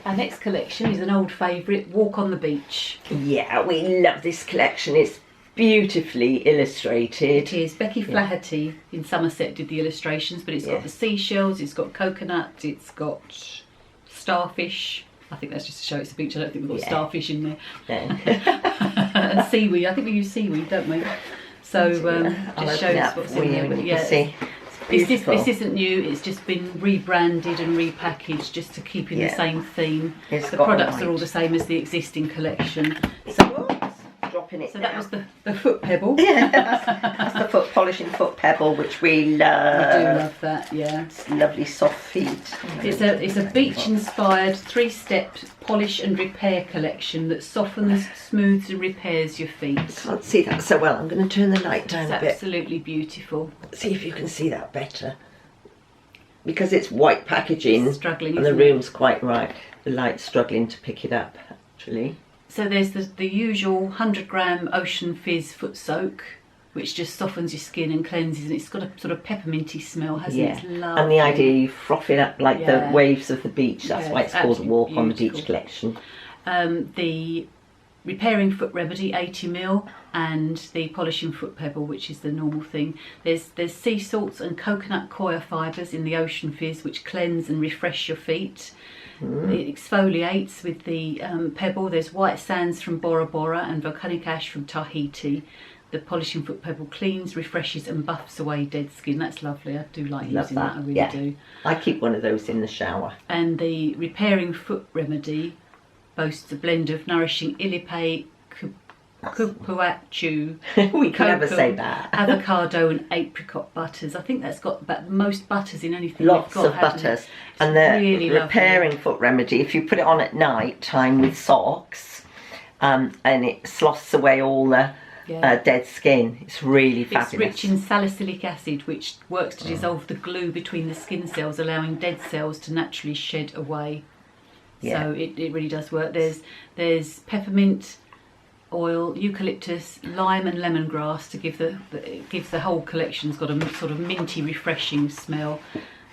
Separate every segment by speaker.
Speaker 1: Our next collection is an old favourite, Walk on the Beach.
Speaker 2: Yeah, we love this collection. It's beautifully illustrated.
Speaker 1: It is. Becky Flaherty in Somerset did the illustrations, but it's got the seashells, it's got coconut, it's got starfish. I think that's just to show it's a beach. I don't think we've got starfish in there. And seaweed. I think we use seaweed, don't we? So just shows what's in there.
Speaker 2: Yeah.
Speaker 1: This isn't new, it's just been rebranded and repackaged just to keep in the same theme. The products are all the same as the existing collection. So that was the foot pebble.
Speaker 2: Yeah, that's the foot polishing foot pebble, which we love.
Speaker 1: We do love that, yeah.
Speaker 2: It's lovely soft feet.
Speaker 1: It's a beach-inspired 3-step polish and repair collection that softens, smooths and repairs your feet.
Speaker 2: I can't see that so well. I'm going to turn the light down a bit.
Speaker 1: Absolutely beautiful.
Speaker 2: See if you can see that better. Because it's white packaging,
Speaker 1: struggling,
Speaker 2: and the room's quite right. The light's struggling to pick it up, actually.
Speaker 1: So there's the usual 100-gram Ocean Fizz Foot Soak, which just softens your skin and cleanses, and it's got a sort of pepperminty smell, hasn't it? It's lovely.
Speaker 2: And the idea you froth it up like the waves of the beach. That's why it's called Walk on the Beach collection.
Speaker 1: The Repairing Foot Remedy 80ml and the Polishing Foot Pebble, which is the normal thing. There's sea salts and coconut coir fibres in the Ocean Fizz, which cleanse and refresh your feet. It exfoliates with the pebble. There's white sands from Bora and volcanic ash from Tahiti. The Polishing Foot Pebble cleans, refreshes and buffs away dead skin. That's lovely. I do like using that. I really do.
Speaker 2: I keep one of those in the shower.
Speaker 1: And the Repairing Foot Remedy boasts a blend of nourishing Illipe, Cupuacu,
Speaker 2: we can never
Speaker 1: Kokum,
Speaker 2: say that.
Speaker 1: Avocado and Apricot butters. I think that's got about the most butters in anything.
Speaker 2: Lots of butters. And the
Speaker 1: really
Speaker 2: Repairing
Speaker 1: lovely.
Speaker 2: Foot Remedy, if you put it on at night time with socks, and it sloughs away all the dead skin. It's really fabulous.
Speaker 1: It's rich in salicylic acid, which works to dissolve the glue between the skin cells, allowing dead cells to naturally shed away. So it really does work. There's peppermint oil, eucalyptus, lime and lemongrass to give it gives the whole collection's got a sort of minty, refreshing smell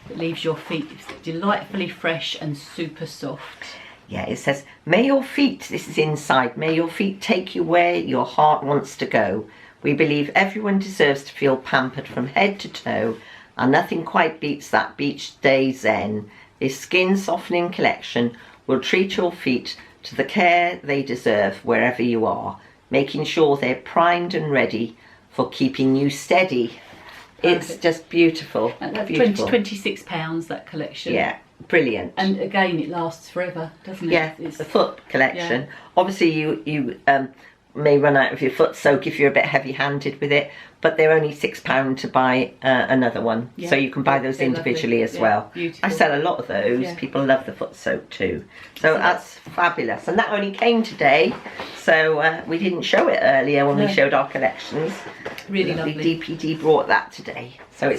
Speaker 1: that leaves your feet delightfully fresh and super soft.
Speaker 2: Yeah, it says, may your feet, this is inside, may your feet take you where your heart wants to go. We believe everyone deserves to feel pampered from head to toe, and nothing quite beats that beach day zen. This skin softening collection will treat your feet to the care they deserve wherever you are, making sure they're primed and ready for keeping you steady. Perfect. It's just beautiful.
Speaker 1: And that's
Speaker 2: beautiful.
Speaker 1: £26, that collection.
Speaker 2: Yeah, brilliant.
Speaker 1: And again, it lasts forever, doesn't it?
Speaker 2: Yeah, it's the foot collection. Yeah. Obviously, you may run out of your foot soak if you're a bit heavy-handed with it, but they're only £6 to buy another one, so you can buy those individually as well.
Speaker 1: Beautiful.
Speaker 2: I sell a lot of those. Yeah. People love the foot soak too, so that's fabulous. And that only came today, so we didn't show it earlier when we showed our collections.
Speaker 1: Really lovely.
Speaker 2: DPD brought that today, so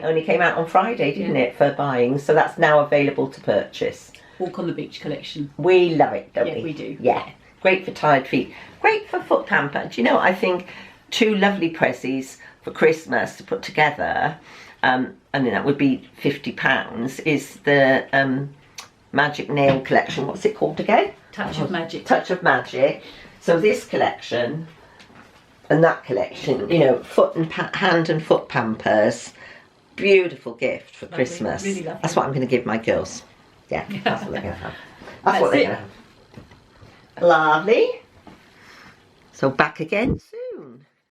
Speaker 2: only came out on Friday, didn't it, for buying? So that's now available to purchase.
Speaker 1: Walk on the Beach collection.
Speaker 2: We love it, don't we?
Speaker 1: Yeah, we do.
Speaker 2: Yeah, great for tired feet. Great for foot pamper. Do you know, I think 2 lovely prezzies for Christmas to put together, and then that would be £50, is the Magic Nail collection. What's it called again?
Speaker 1: Touch of Magic.
Speaker 2: Touch of Magic. So this collection and that collection, you know, foot and hand and foot pampers. Beautiful gift for Christmas.
Speaker 1: Really lovely.
Speaker 2: That's what I'm going to give my girls. Yeah, that's what they're going to have. That's what they're going to have. Lovely. So back again soon.